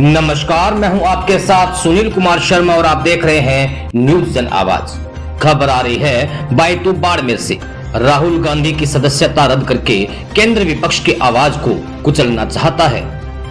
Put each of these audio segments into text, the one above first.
नमस्कार, मैं हूं आपके साथ सुनील कुमार शर्मा और आप देख रहे हैं न्यूज जन आवाज। खबर आ रही है बायतू बाड़मेर से। राहुल गांधी की सदस्यता रद्द करके केंद्र विपक्ष की आवाज को कुचलना चाहता है।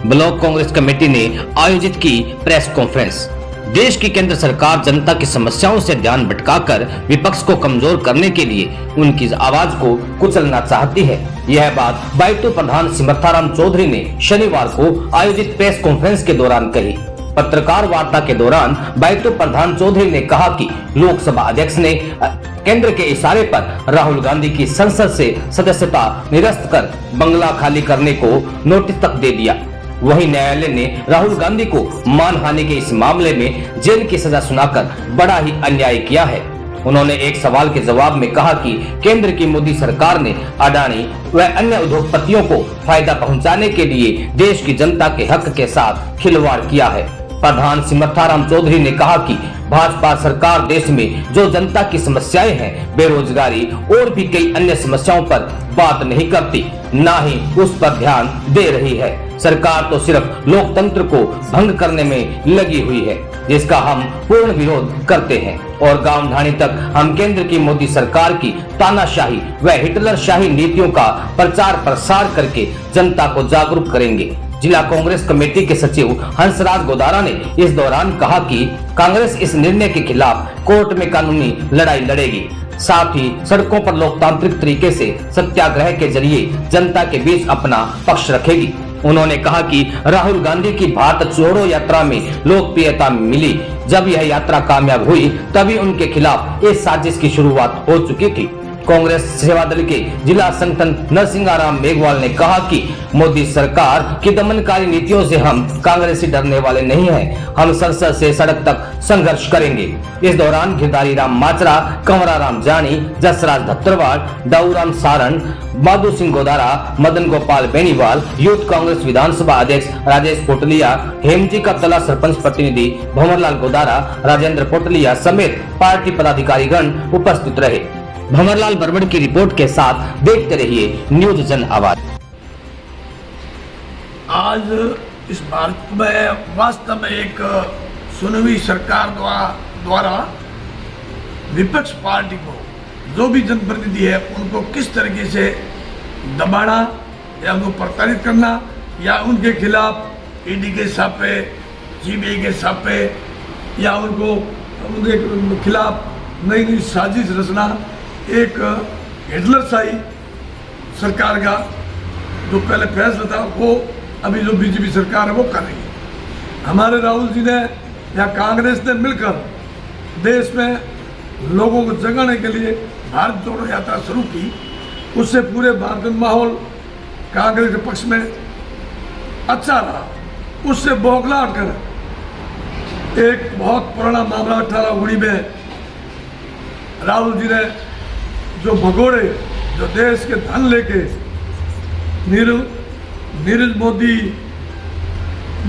ब्लॉक कांग्रेस कमेटी ने आयोजित की प्रेस कॉन्फ्रेंस। देश की केंद्र सरकार जनता की समस्याओं से ध्यान भटकाकर विपक्ष को कमजोर करने के लिए उनकी आवाज को कुचलना चाहती है। यह बात बायतू प्रधान सिमर्थाराम चौधरी ने शनिवार को आयोजित प्रेस कॉन्फ्रेंस के दौरान कही। पत्रकार वार्ता के दौरान बायतू प्रधान चौधरी ने कहा कि लोकसभा अध्यक्ष ने केंद्र के इशारे पर राहुल गांधी की संसद से सदस्यता निरस्त कर बंगला खाली करने को नोटिस तक दे दिया। वहीं न्यायालय ने राहुल गांधी को मानहानि के इस मामले में जेल की सजा सुनाकर बड़ा ही अन्याय किया है। उन्होंने एक सवाल के जवाब में कहा कि केंद्र की मोदी सरकार ने अडानी व अन्य उद्योगपतियों को फायदा पहुंचाने के लिए देश की जनता के हक के साथ खिलवाड़ किया है। प्रधान सिमर्थाराम चौधरी ने कहा कि भाजपा सरकार देश में जो जनता की समस्याएं हैं, बेरोजगारी और भी कई अन्य समस्याओं पर बात नहीं करती, ना ही उस पर ध्यान दे रही है। सरकार तो सिर्फ लोकतंत्र को भंग करने में लगी हुई है, जिसका हम पूर्ण विरोध करते हैं और गांव ढाणी तक हम केंद्र की मोदी सरकार की तानाशाही व हिटलरशाही नीतियों का प्रचार प्रसार करके जनता को जागरूक करेंगे। जिला कांग्रेस कमेटी के सचिव हंसराज गोदारा ने इस दौरान कहा कि कांग्रेस इस निर्णय के खिलाफ कोर्ट में कानूनी लड़ाई लड़ेगी, साथ ही सड़कों पर लोकतांत्रिक तरीके से सत्याग्रह के जरिए जनता के बीच अपना पक्ष रखेगी। उन्होंने कहा कि राहुल गांधी की भारत जोड़ो यात्रा में लोकप्रियता मिली। जब यह यात्रा कामयाब हुई तभी उनके खिलाफ इस साजिश की शुरुआत हो चुकी थी। कांग्रेस सेवा दल के जिला संगठन नरसिंहाराम मेघवाल ने कहा कि मोदी सरकार की दमनकारी नीतियों से हम कांग्रेसी डरने वाले नहीं हैं। हम संसद से सड़क तक संघर्ष करेंगे। इस दौरान गिरधारी राम माचरा, कंवरा राम जानी, जसराज धत्तरवाड़, दाऊराम सारण, माधु सिंह गोदारा, मदन गोपाल बेनीवाल, यूथ कांग्रेस विधानसभा अध्यक्ष राजेश पोटलिया, हेमजी का तला सरपंच प्रतिनिधि भंवरलाल गोदारा, राजेंद्र पोटलिया समेत पार्टी पदाधिकारीगण उपस्थित रहे। भंवरलाल बरबड़ की रिपोर्ट के साथ देखते रहिए न्यूज जन आवाज। आज इस भारत में वास्तव में एक चुनी सरकार द्वारा विपक्ष पार्टी को जो भी जनप्रतिनिधि है उनको किस तरीके से दबाना या उनको प्रताड़ित करना या उनके खिलाफ ईडी के छापे, सीबीआई के छापे या उनके खिलाफ नई नई साजिश रचना, एक हिटलरशाही सरकार का जो पहले फैसला था वो अभी जो बीजेपी सरकार है वो कर रही है। हमारे राहुल जी ने या कांग्रेस ने मिलकर देश में लोगों को जगाने के लिए भारत जोड़ो यात्रा शुरू की। उससे पूरे भारत में माहौल कांग्रेस के पक्ष में अच्छा रहा। उससे बौखलाहट कर एक बहुत पुराना मामला 1819 में राहुल जी ने जो भगोड़े जो देश के धन लेके नीरज मोदी,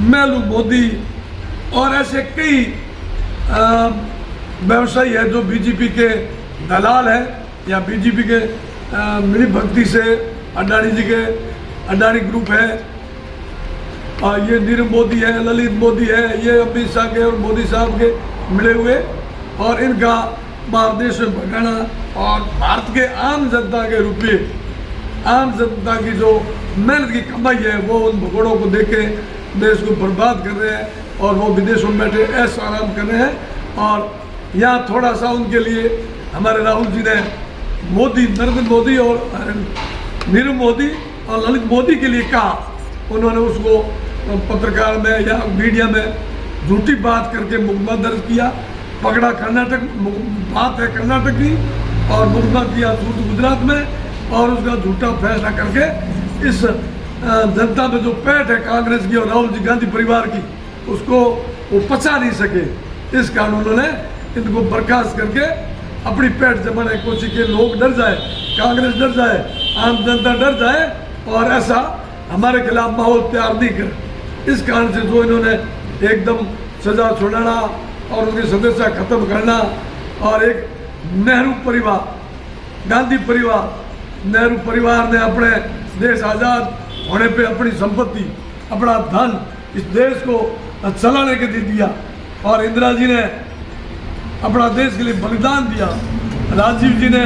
मेलू मोदी और ऐसे कई व्यवसायी है जो बीजेपी के दलाल है या बीजेपी के मिली भक्ति से अडानी जी के अडानी ग्रुप है, और ये नीरव मोदी है, ललित मोदी है, ये अमित शाह के और मोदी साहब के मिले हुए, और इनका भारत देश में भगाना और भारत के आम जनता के रुपये, आम जनता की जो मेहनत की कमाई है वो उन भगोड़ों को देके देश को बर्बाद कर रहे हैं और वो विदेशों में बैठे ऐश आराम कर रहे हैं। और यहाँ थोड़ा सा उनके लिए हमारे राहुल जी ने मोदी, नरेंद्र मोदी और नीरव मोदी और ललित मोदी के लिए कहा, उन्होंने उसको पत्रकार में या मीडिया में झूठी बात करके मुकदमा दर्ज किया। पकड़ा कर्नाटक, बात है कर्नाटक की, और मुकदमा किया गुजरात में, और उसका झूठा फैसला करके इस जनता में जो पैठ है कांग्रेस की और राहुल जी गांधी परिवार की, उसको वो पचा नहीं सके। इस कारण उन्होंने इनको बर्खास्त करके अपनी पैठ जमाने की कोशिश की। लोग डर जाए, कांग्रेस डर जाए, आम जनता डर जाए और ऐसा हमारे खिलाफ माहौल तैयार नहीं करे। इस कारण से जो इन्होंने एकदम सजा छुड़ाना और उनकी सदस्यता खत्म करना, और एक नेहरू परिवार, गांधी परिवार, नेहरू परिवार ने अपने देश आज़ाद होने पे अपनी संपत्ति, अपना धन इस देश को चलाने के लिए दिया और इंदिरा जी ने अपना देश के लिए बलिदान दिया। राजीव जी ने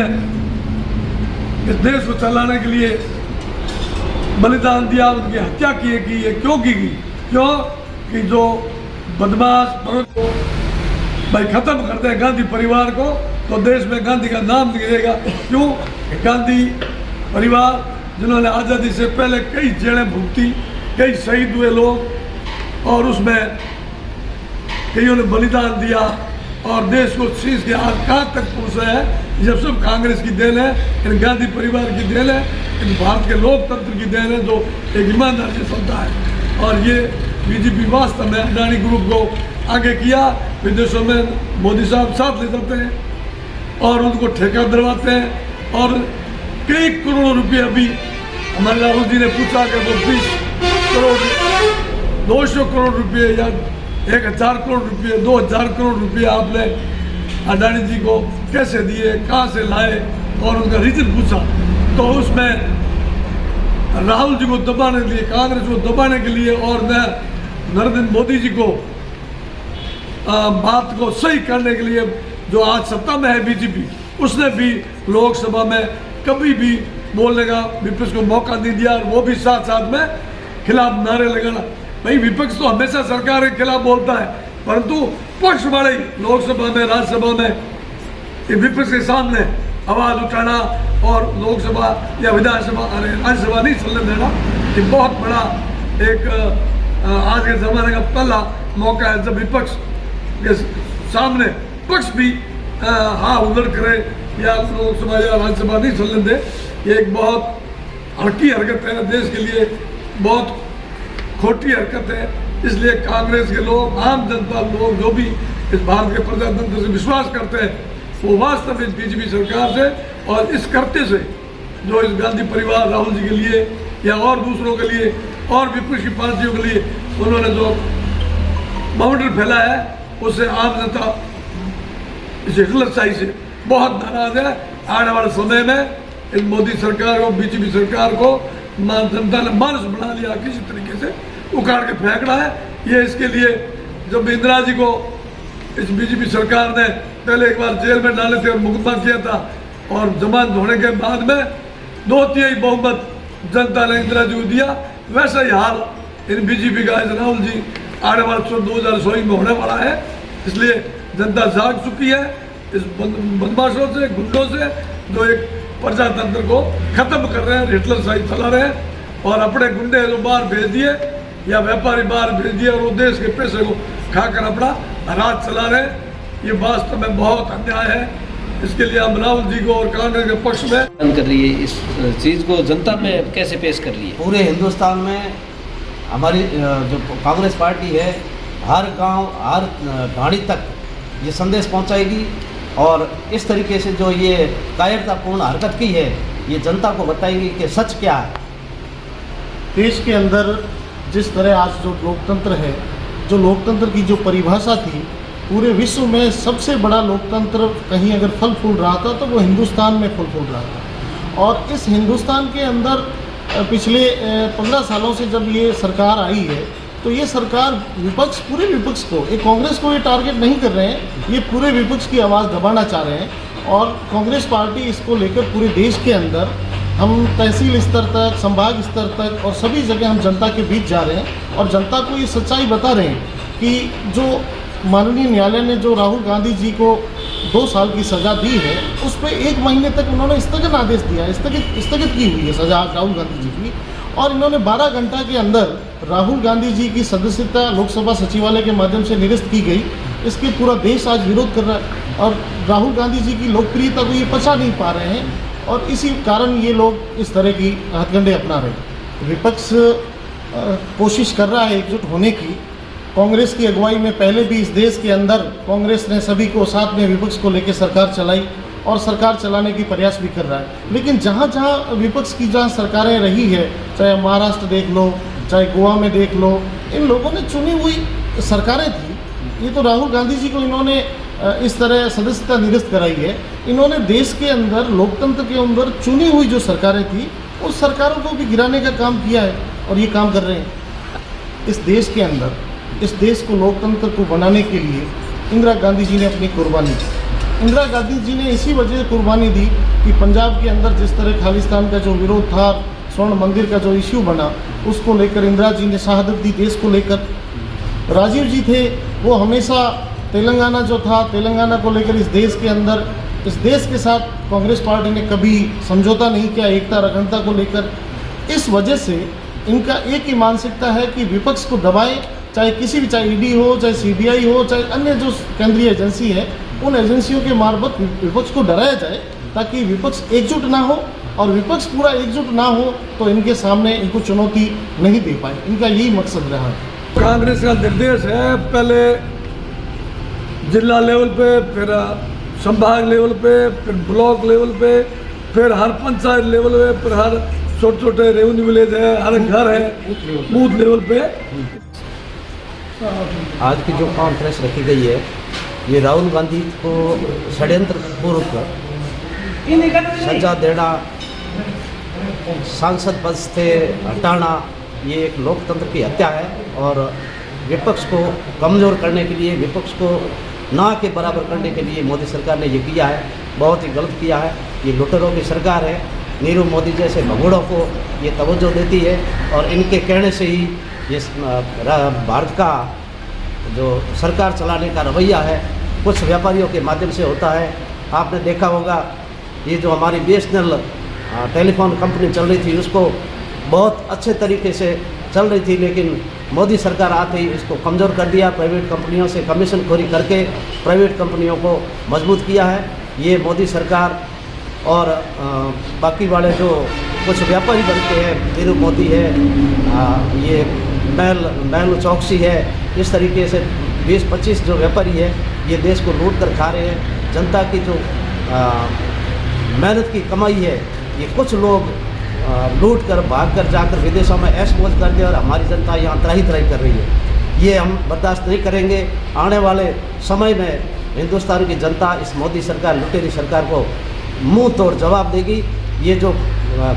इस देश को चलाने के लिए बलिदान दिया, उनकी हत्या की है क्यों की गई? क्यों कि जो बदमाश भगत को भाई खत्म करते हैं गांधी परिवार को, तो देश में गांधी का नाम गिरेगा। क्यों? गांधी परिवार जिन्होंने आज़ादी से पहले कई जेलें भुगती, कई शहीद हुए लोग और उसमें कईयों ने बलिदान दिया और देश को शीश के आज कहाँ तक पहुँचा है, जब सब कांग्रेस की देन है, इन गांधी परिवार की देन है, इन भारत के लोकतंत्र की देन है जो एक ईमानदारी से चलता है। और ये बीजेपी वास्तव में अडानी ग्रुप को आगे किया, विदेशों में मोदी साहब साथ ले जाते हैं और उनको ठेका दिलवाते हैं और कई करोड़ों रुपये अभी हमारे राहुल जी ने पूछा कि वो 20 करोड़ 200 करोड़ रुपये या 1000 करोड़ रुपये 2000 करोड़ रुपये आपने अडानी जी को कैसे दिए, कहाँ से लाए और उनका रीजन पूछा। तो उसमें राहुल जी को दबाने के लिए, कांग्रेस को दबाने के लिए और नरेंद्र मोदी जी को बात को सही करने के लिए जो आज सत्ता में है बीजेपी, उसने भी लोकसभा में कभी भी बोलने का विपक्ष को मौका नहीं दिया और वो भी साथ साथ में खिलाफ नारे लगाना। भाई विपक्ष तो हमेशा सरकार के खिलाफ बोलता है, परंतु पक्ष वाले लोकसभा में, राज्यसभा में विपक्ष के सामने आवाज उठाना और लोकसभा या विधानसभा राज्यसभा नहीं चलने देना, ये बहुत बड़ा एक आज के ज़माने का पहला मौका है जब विपक्ष के सामने पक्ष भी हाँ उधर करे या लोकसभा या राज्यसभा नहीं चलने दे। ये एक बहुत हल्की हरकत है, देश के लिए बहुत खोटी हरकत है। इसलिए कांग्रेस के लोग, आम जनता लोग जो भी इस भारत के प्रजातंत्र से विश्वास करते हैं, वो वास्तव में बीजेपी सरकार से और इस करते से जो इस गांधी परिवार राहुल जी के लिए या और दूसरों के लिए और विपक्ष की पार्टियों के लिए उन्होंने जो बाउंड्री फैलाया है, उससे आम जनता इस हिटलरशाही से बहुत नाराज है। आने वाले समय में इस मोदी सरकार को, बीजेपी सरकार को जनता ने मानस बना लिया, किसी तरीके से उखाड़ के फेंकना है। ये इसके लिए जब इंदिरा जी को इस बीजेपी सरकार ने पहले एक बार जेल में डाले थे और मुकदमा किया था और जमानत होने के बाद में 2/3 बहुमत जनता ने इंदिरा जी को दिया, वैसा ही हाल इन बीजेपी का राहुल जी आने वाले 2024 में होने वाला है। इसलिए जनता जाग चुकी है इस बदमाशों से, गुंडों से जो एक प्रजातंत्र को खत्म कर रहे हैं, हिटलरशाही चला रहे हैं और अपने गुंडे जो बाहर भेज दिए या व्यापारी बाहर भेज दिए और वो देश के पैसे को खाकर अपना राज चला रहे हैं। ये वास्तव में बहुत अन्याय है। इसके लिए हम राहुल जी को और कांग्रेस के पक्ष में कर रही है, इस चीज़ को जनता में कैसे पेश कर रही है? पूरे हिंदुस्तान में हमारी जो कांग्रेस पार्टी है, हर गांव, हर ढाणी तक ये संदेश पहुंचाएगी और इस तरीके से जो ये कायरतापूर्ण हरकत की है, ये जनता को बताएगी कि सच क्या है। देश के अंदर जिस तरह आज जो लोकतंत्र है, जो लोकतंत्र की जो परिभाषा थी, पूरे विश्व में सबसे बड़ा लोकतंत्र कहीं अगर फल फूल रहा था तो वो हिंदुस्तान में फल फूल रहा था। और इस हिंदुस्तान के अंदर पिछले 15 सालों से जब ये सरकार आई है, तो ये सरकार विपक्ष, पूरे विपक्ष को, एक कांग्रेस को ये टारगेट नहीं कर रहे हैं, ये पूरे विपक्ष की आवाज़ दबाना चाह रहे हैं। और कांग्रेस पार्टी इसको लेकर पूरे देश के अंदर हम तहसील स्तर तक, संभाग स्तर तक और सभी जगह हम जनता के बीच जा रहे हैं और जनता को ये सच्चाई बता रहे हैं कि जो माननीय न्यायालय ने जो राहुल गांधी जी को 2 साल की सज़ा दी है, उस पर 1 महीने तक उन्होंने स्थगन आदेश दिया, स्थगित की हुई है सज़ा राहुल गांधी जी की। और इन्होंने 12 घंटा के अंदर राहुल गांधी जी की सदस्यता लोकसभा सचिवालय के माध्यम से निरस्त की गई। इसके पूरा देश आज विरोध कर रहा है और राहुल गांधी जी की लोकप्रियता को ये पचा नहीं पा रहे हैं और इसी कारण ये लोग इस तरह की हथकंडे अपना रहे हैं। विपक्ष कोशिश कर रहा है एकजुट होने की। कांग्रेस की अगुवाई में पहले भी इस देश के अंदर कांग्रेस ने सभी को साथ में विपक्ष को लेकर सरकार चलाई और सरकार चलाने की प्रयास भी कर रहा है। लेकिन जहाँ जहाँ विपक्ष की जहाँ सरकारें रही है, चाहे महाराष्ट्र देख लो, चाहे गोवा में देख लो, इन लोगों ने चुनी हुई सरकारें थी। ये तो राहुल गांधी जी को इन्होंने इस तरह सदस्यता निरस्त कराई है। इन्होंने देश के अंदर, लोकतंत्र के अंदर चुनी हुई जो सरकारें थी, उस सरकारों को भी गिराने का काम किया है और ये काम कर रहे हैं। इस देश के अंदर इस देश को लोकतंत्र को बनाने के लिए इंदिरा गांधी जी ने अपनी कुर्बानी दी। इंदिरा गांधी जी ने इसी वजह से कुर्बानी दी कि पंजाब के अंदर जिस तरह खालिस्तान का जो विरोध था, स्वर्ण मंदिर का जो इश्यू बना, उसको लेकर इंदिरा जी ने शहादत दी देश को लेकर। राजीव जी थे, वो हमेशा तेलंगाना जो था, तेलंगाना को लेकर इस देश के अंदर, इस देश के साथ कांग्रेस पार्टी ने कभी समझौता नहीं किया एकता अखंडता को लेकर। इस वजह से इनका एक ही मानसिकता है कि विपक्ष को दबाएं, चाहे किसी भी, चाहे ईडी हो, चाहे सीबीआई हो, चाहे अन्य जो केंद्रीय एजेंसी है, उन एजेंसियों के मार्फत विपक्ष को डराया जाए ताकि विपक्ष एकजुट ना हो, और विपक्ष पूरा एकजुट ना हो तो इनके सामने इनको चुनौती नहीं दे पाए। इनका यही मकसद रहा है। कांग्रेस का निर्देश है पहले जिला लेवल पे, फिर संभाग लेवल पे, फिर ब्लॉक लेवल पे, फिर हर पंचायत लेवल पे, फिर हर छोटे छोटे रेवेन्यू विलेज है, हर घर है, बूथ लेवल पे। आज की जो कॉन्फ्रेंस रखी गई है, ये राहुल गांधी को षड्यंत्र पूर्वक सजा देना, सांसद पद से हटाना, ये एक लोकतंत्र की हत्या है। और विपक्ष को कमज़ोर करने के लिए, विपक्ष को ना के बराबर करने के लिए मोदी सरकार ने ये किया है, बहुत ही गलत किया है। ये लुटेरों की सरकार है। नीरव मोदी जैसे भगोड़ों को ये तवज्जो देती है, और इनके कहने से ही ये भारत का जो सरकार चलाने का रवैया है कुछ व्यापारियों के माध्यम से होता है। आपने देखा होगा ये जो हमारी BSNL टेलीफोन कंपनी चल रही थी, उसको बहुत अच्छे तरीके से चल रही थी, लेकिन मोदी सरकार आते ही इसको कमज़ोर कर दिया। प्राइवेट कंपनियों से कमीशन खोरी करके प्राइवेट कंपनियों को मजबूत किया है ये मोदी सरकार। और बाकी वाले जो कुछ व्यापारी बनते हैं, नीरव मोदी है, ये महल चौकसी है, इस तरीके से 20-25 जो व्यापारी है ये देश को लूट कर खा रहे हैं। जनता की जो मेहनत की कमाई है ये कुछ लोग लूट कर भाग कर जाकर विदेशों में ऐश मौज करते हैं, और हमारी जनता यहाँ त्राही कर रही है। ये हम बर्दाश्त नहीं करेंगे। आने वाले समय में हिंदुस्तान की जनता इस मोदी सरकार, लुटेरी सरकार को मुंह तोड़ जवाब देगी। ये जो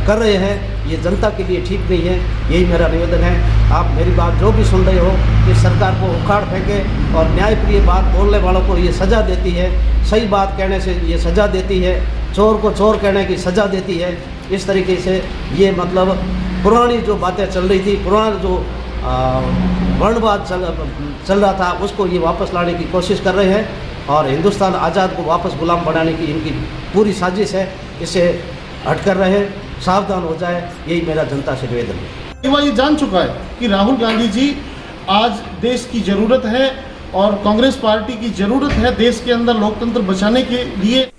कर रहे हैं ये जनता के लिए ठीक नहीं है। यही मेरा निवेदन है। आप मेरी बात जो भी सुन रहे हो, इस सरकार को उखाड़ फेंके, और न्यायप्रिय बात बोलने वालों को ये सज़ा देती है, सही बात कहने से ये सज़ा देती है, चोर को चोर कहने की सज़ा देती है। इस तरीके से ये मतलब पुरानी जो बातें चल रही थी, पुराना जो वर्णवाद चल रहा था, उसको ये वापस लाने की कोशिश कर रहे हैं, और हिंदुस्तान आज़ाद को वापस गुलाम बनाने की इनकी पूरी साजिश है। इससे हटकर रहे, सावधान हो जाए, यही मेरा जनता से निवेदन है। वह ये जान चुका है कि राहुल गांधी जी आज देश की ज़रूरत है, और कांग्रेस पार्टी की ज़रूरत है देश के अंदर लोकतंत्र बचाने के लिए।